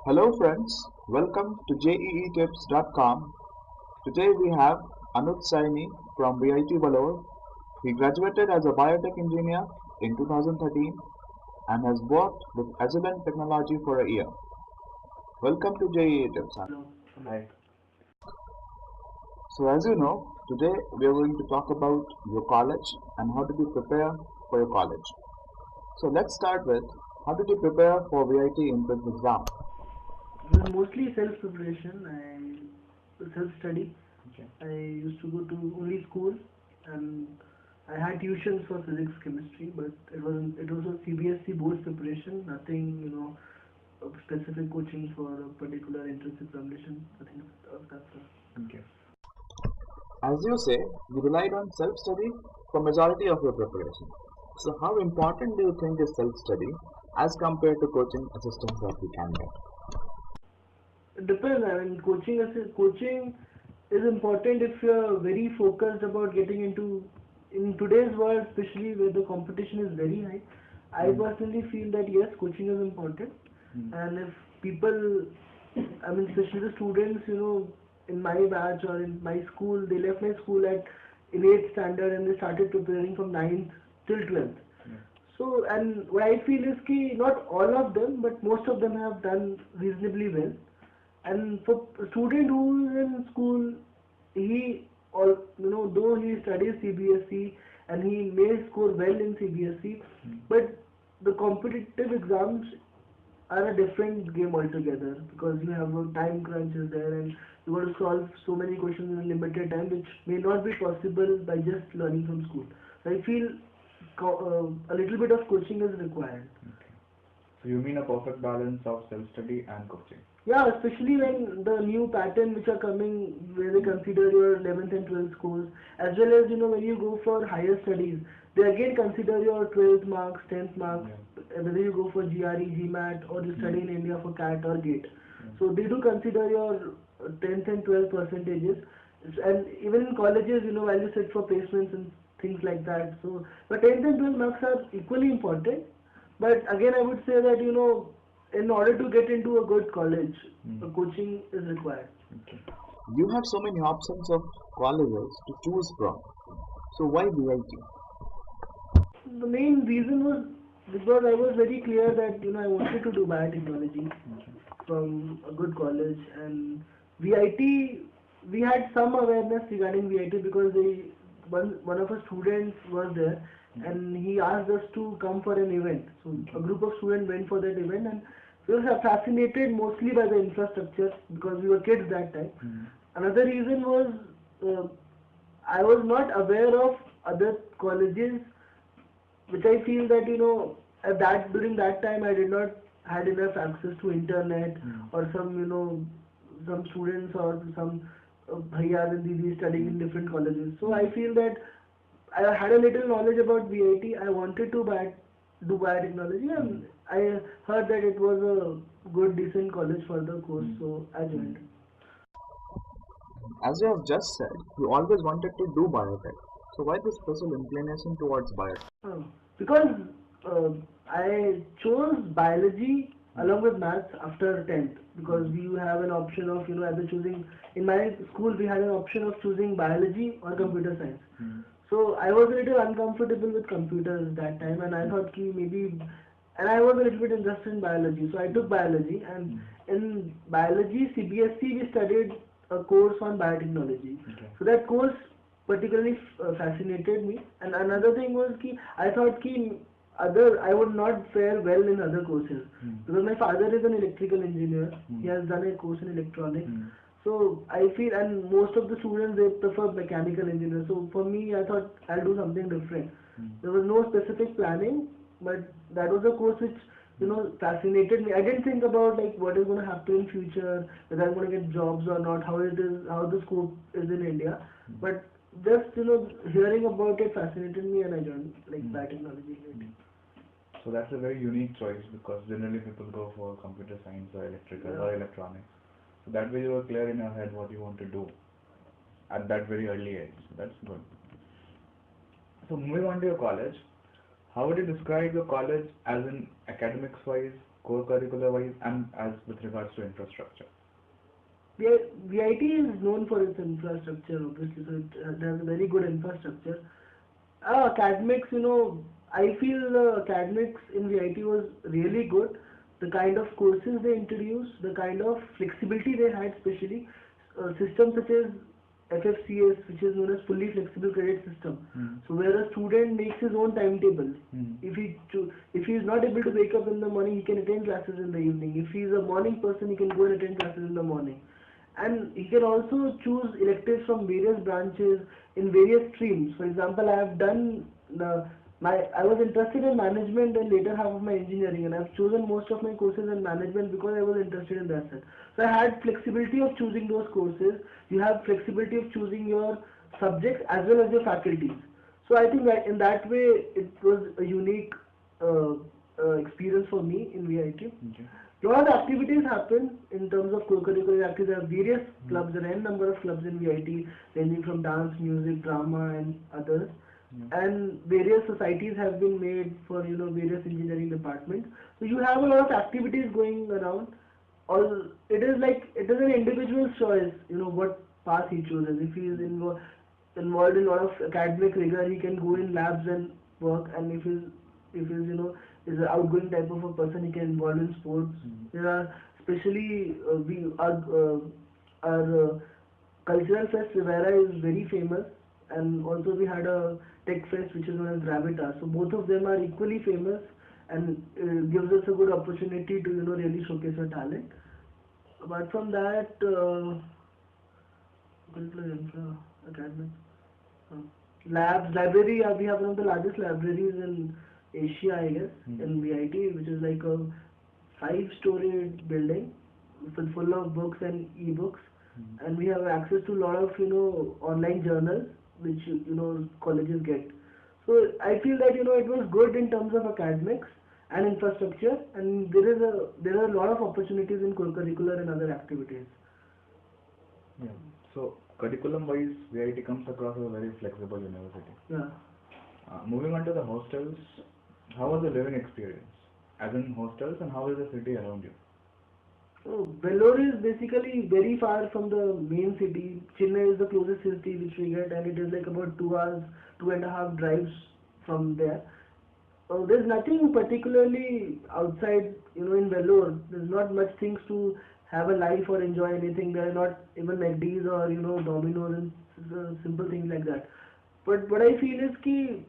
Hello friends, welcome to JEEtips.com. Today we have Anuj Saini from VIT Vellore. He graduated as a biotech engineer in 2013 and has worked with Agilent Technology for a year. Welcome to JEEtips. Hello. Hi. So as you know, today we are going to talk about your college and how did you prepare for your college. So let's start with how did you prepare for VIT entrance exam? It was mostly self-preparation. I self-study. Okay. I used to go to only school, and I had tuitions for physics, chemistry, but it was a CBSE board preparation. Nothing, of specific coaching for a particular entrance examination. Nothing of that sort. Okay. As you say, you relied on self-study for majority of your preparation. So how important do you think is self-study as compared to coaching assistance that we can get? It depends. I mean, coaching is important if you are very focused about getting into in today's world, especially where the competition is very high. I personally feel that yes, coaching is important, and if people, I mean, especially the students, in my batch or in my school, they left my school at in 8th standard and they started preparing from 9th till 12th. So, and what I feel is ki not all of them, but most of them have done reasonably well. And for a student who is in school, he all though he studies CBSE and he may score well in CBSE, but the competitive exams are a different game altogether because you have a time crunch is there and you got to solve so many questions in a limited time, which may not be possible by just learning from school. So I feel a little bit of coaching is required. Okay. So you mean a perfect balance of self-study and coaching? Yeah, especially when the new pattern which are coming where they consider your 11th and 12th scores, as well as when you go for higher studies, they again consider your 12th marks, 10th marks, whether you go for GRE, GMAT or you study in India for CAT or GATE. So they do consider your 10th and 12th percentages, and even in colleges, while you sit for placements and things like that. So, but 10th and 12th marks are equally important. But again, I would say that in order to get into a good college, coaching is required. Okay. You have so many options of colleges to choose from. So why VIT? The main reason was because I was very clear that I wanted to do biotechnology from a good college, and VIT, we had some awareness regarding VIT because one of our students was there and he asked us to come for an event. So a group of students went for that event and we were fascinated mostly by the infrastructure because we were kids that time. Another reason was I was not aware of other colleges, which I feel that at that during that time I did not had enough access to internet or some students or some bhaiyas and didis studying in different colleges. So I feel that I had a little knowledge about VIT. I wanted to do biotechnology, and I heard that it was a good, decent college for the course, so I joined. As you have just said, you always wanted to do biotech. So why this special inclination towards biotech? Because I chose biology along with maths after 10th because we have an option of either choosing in my school we had an option of choosing biology or computer science. So I was a little uncomfortable with computers that time, and I thought and I was a little bit interested in biology, so I took biology. And in biology, CBSE, we studied a course on biotechnology. So that course particularly fascinated me. And another thing was I thought I would not fare well in other courses because my father is an electrical engineer. He has done a course in electronics. So I feel, and most of the students they prefer mechanical engineer. So for me, I thought I'll do something different. There was no specific planning, but that was a course which fascinated me. I didn't think about like what is going to happen in future, whether I'm going to get jobs or not, how the scope is in India. But just hearing about it fascinated me, and I joined biotechnology. So that's a very unique choice because generally people go for computer science or electrical or electronics. So that way you were clear in your head what you want to do at that very early age. So that's good. So moving on to your college, how would you describe your college as in academics wise core curricular wise and as with regards to infrastructure? VIT is known for its infrastructure, obviously, so it has a very good infrastructure. Academics, I feel the academics in VIT was really good. The kind of courses they introduced, the kind of flexibility they had, especially systems such as FFCS, which is known as fully flexible credit system. So where a student makes his own timetable. If he is not able to wake up in the morning, he can attend classes in the evening. If he is a morning person, he can go and attend classes in the morning. And he can also choose electives from various branches in various streams. For example, I have done I was interested in management and later half of my engineering, and I've chosen most of my courses in management because I was interested in that set. So I had flexibility of choosing those courses. You have flexibility of choosing your subjects as well as your faculties. So I think that in that way it was a unique experience for me in VIT. Okay. A lot of activities happen in terms of co-curricular activities. There are various clubs, there are n number of clubs in VIT, ranging from dance, music, drama, and others. And various societies have been made for various engineering departments. So you have a lot of activities going around. It is an individual's choice. What path he chooses. If he is involved in a lot of academic rigor, he can go in labs and work. And if he's is an outgoing type of a person, he can involve in sports. There are especially our cultural fest Rivera is very famous, and also we had a tech fest which is known as Gravitas. So both of them are equally famous, and gives us a good opportunity to really showcase our talent. Apart from that, academic labs, library. We have one of the largest libraries in Asia, I guess, in VIT, which is like a 5-story building full of books and e-books, and we have access to a lot of online journals which colleges get. So I feel that it was good in terms of academics and infrastructure, and there are a lot of opportunities in co-curricular and other activities. Yeah. So curriculum wise, VIT comes across as a very flexible university. Yeah. Moving on to the hostels, how was the living experience? As in hostels, and how is the city around you? So Vellore is basically very far from the main city. Chennai is the closest city which we get, and it is like about 2 hours, 2.5 drives from there. There's nothing particularly outside, in Vellore. There's not much things to have a life or enjoy anything. There are not even McD's or Domino's and simple things like that. But what I feel is ki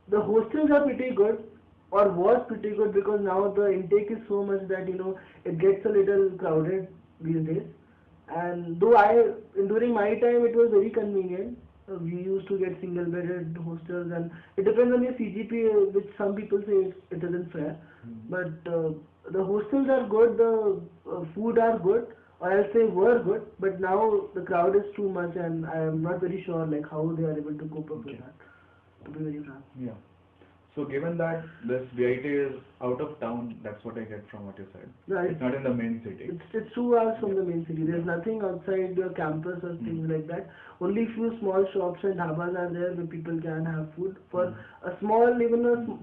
the hostels are pretty good, or was pretty good, because now the intake is so much that it gets a little crowded these days. And though during my time it was very convenient. We used to get single bedded hostels, and it depends on your CGPA, which some people say it isn't fair. But the hostels are good, the food are good, or I'll say were good, but now the crowd is too much, and I am not very sure how they are able to cope up with that, to be very frank. Yeah. So given that this VIT is out of town, that's what I get from what you said. Yeah, it's not in the main city. It's 2 hours from the main city. There's nothing outside your campus or things like that. Only few small shops and dhabas are there where people can have food. For a small,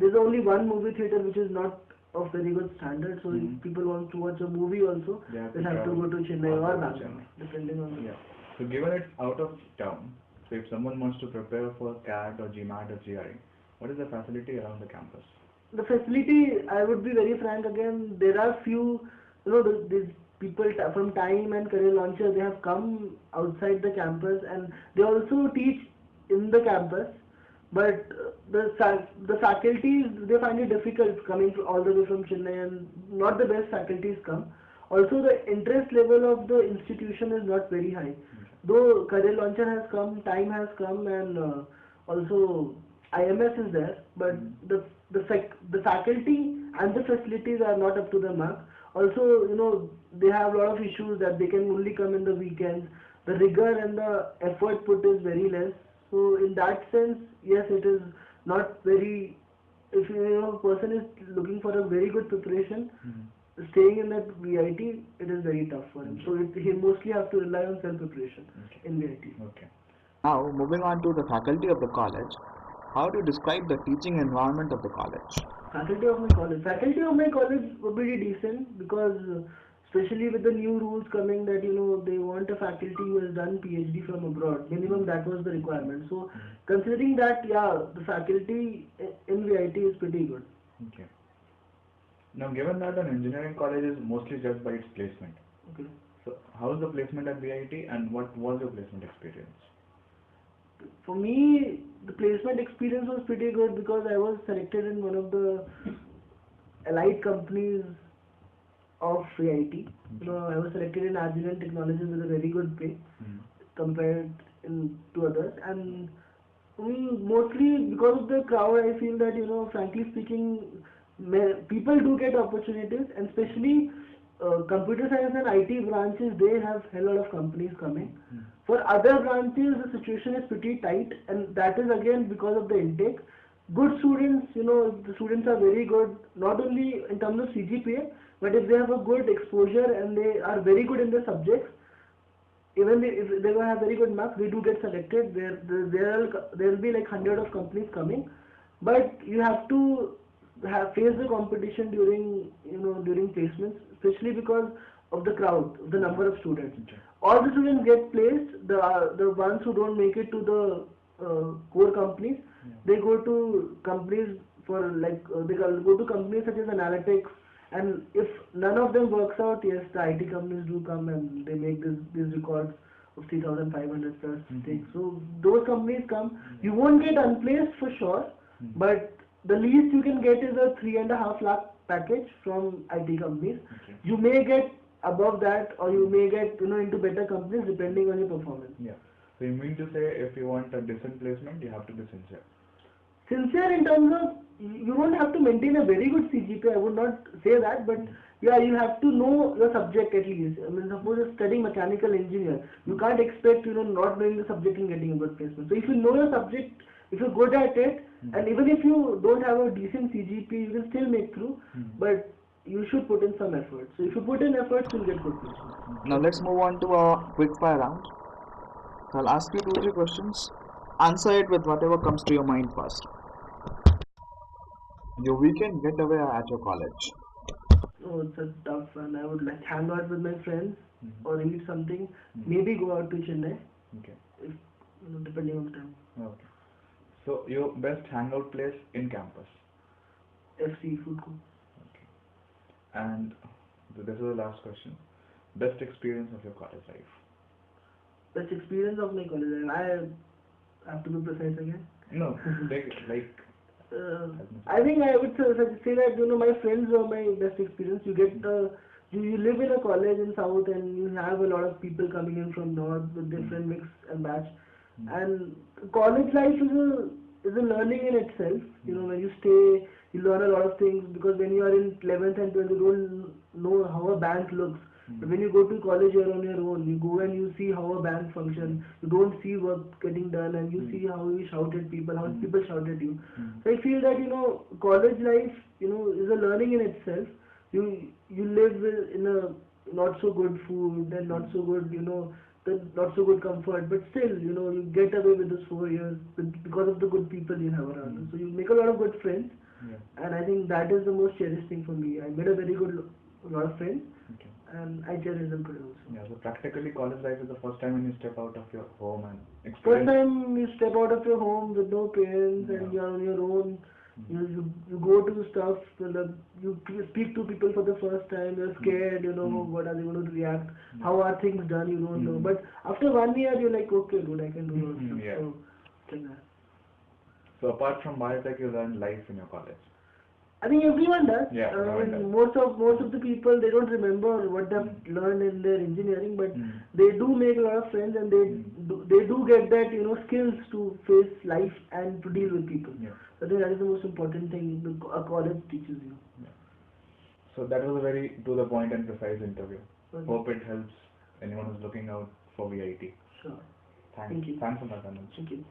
there's only one movie theater which is not of very good standard. So if people want to watch a movie also, they'll have to go to Chennai or Bangalore, depending on the... Yeah. So given it's out of town, so if someone wants to prepare for CAT or GMAT or GRE, what is the facility around the campus? The facility, I would be very frank again, there are few, these people from Time and Career Launcher, they have come outside the campus, and they also teach in the campus, but the faculties, they find it difficult coming all the way from Chennai, and not the best faculties come. Also, the interest level of the institution is not very high. Though Career Launcher has come, Time has come, and also IMS is there, but the faculty and the facilities are not up to the mark. Also, they have a lot of issues that they can only come in the weekends. The rigor and the effort put is very less. So in that sense, yes, it is not very. If a person is looking for a very good preparation, staying in that VIT, it is very tough for him. So he mostly have to rely on self-preparation in VIT. Okay. Now, moving on to the faculty of the college, how do you describe the teaching environment of the college? Faculty of my college were pretty decent because especially with the new rules coming that they want a faculty who has done PhD from abroad. Minimum that was the requirement. So considering that, yeah, the faculty in VIT is pretty good. Okay. Now, given that an engineering college is mostly judged by its placement, Okay. so how is the placement at VIT and what was your placement experience? For me, the placement experience was pretty good because I was selected in one of the allied companies of VIT. I was selected in Agilent Technologies with a very good pay compared to others, and mostly because of the crowd, I feel that frankly speaking, people do get opportunities, and especially computer science and IT branches, they have a lot of companies coming. For other branches, the situation is pretty tight, and that is again because of the intake. Good students, the students are very good, not only in terms of CGPA, but if they have a good exposure and they are very good in their subjects, even if they have very good marks, they do get selected. There will be like hundred of companies coming, but you have to face the competition during placements, especially because of the crowd, the number of students. All the students get placed. The ones who don't make it to the core companies, they go to companies they go to companies such as analytics. And if none of them works out, yes, the IT companies do come and they make these records of 3,500 plus things. So those companies come. You won't get unplaced for sure, but the least you can get is a 3.5 lakh package from IT companies. You may get above that, or you may get into better companies depending on your performance. Yeah. So you mean to say if you want a decent placement, you have to be sincere. Sincere in terms of you don't have to maintain a very good CGPA. I would not say that, but yeah, you have to know your subject at least. I mean, suppose you're studying mechanical engineer, you can't expect not knowing the subject and getting a good placement. So if you know your subject, if you're good at it, and even if you don't have a decent CGPA, you can still make through. But you should put in some effort. So if you put in efforts, you'll get good placement. Now let's move on to a quick fire round. So I'll ask you 2-3 questions. Answer it with whatever comes to your mind first. Your weekend getaway at your college. Oh, it's a tough one. I would like hang out with my friends or eat something. Maybe go out to Chennai. Okay. If, depending on the time. Okay. So your best hangout place in campus. FC Food Court. Okay. And this is the last question. Best experience of your college life. Best experience of my college life. I have to be precise again. No, I think I would say that my friends were my best experience. You get you live in a college in South and you have a lot of people coming in from North with different mix and match. And college life is a learning in itself. When you stay, you learn a lot of things because when you are in 11th and 12th, you don't know how a bank looks. But when you go to college, you're on your own. You go and you see how a bank functions. You don't see work getting done, and you see how you shout at people, how people shout at you. So I feel that college life is a learning in itself. You live in a not so good food and not so good not so good comfort, but still you get away with those 4 years because of the good people you have around. So you make a lot of good friends, and I think that is the most cherished thing for me. I made a very good lot of friends. And I cherish them today also. Yeah, so practically college life is the first time when you step out of your home and experience. First time you step out of your home with no parents and you're on your own. You go to stuff, you speak to people for the first time, you're scared, what are they going to react, how are things done, you don't know. But after 1 year, you're like, okay, dude, I can do all stuff. Yeah. So, like that. So apart from biotech, you learn life in your college. I think everyone does. Yeah, everyone does. Most of the people, they don't remember what they've learned in their engineering, but they do make a lot of friends and they do get that skills to face life and to deal with people. Yeah. So I think that is the most important thing a college teaches you. Yeah. So that was a very to the point and precise interview. Okay. Hope it helps anyone who's looking out for VIT. Sure. Thanks. Thank you. Thanks for that, Anuj. Thank you.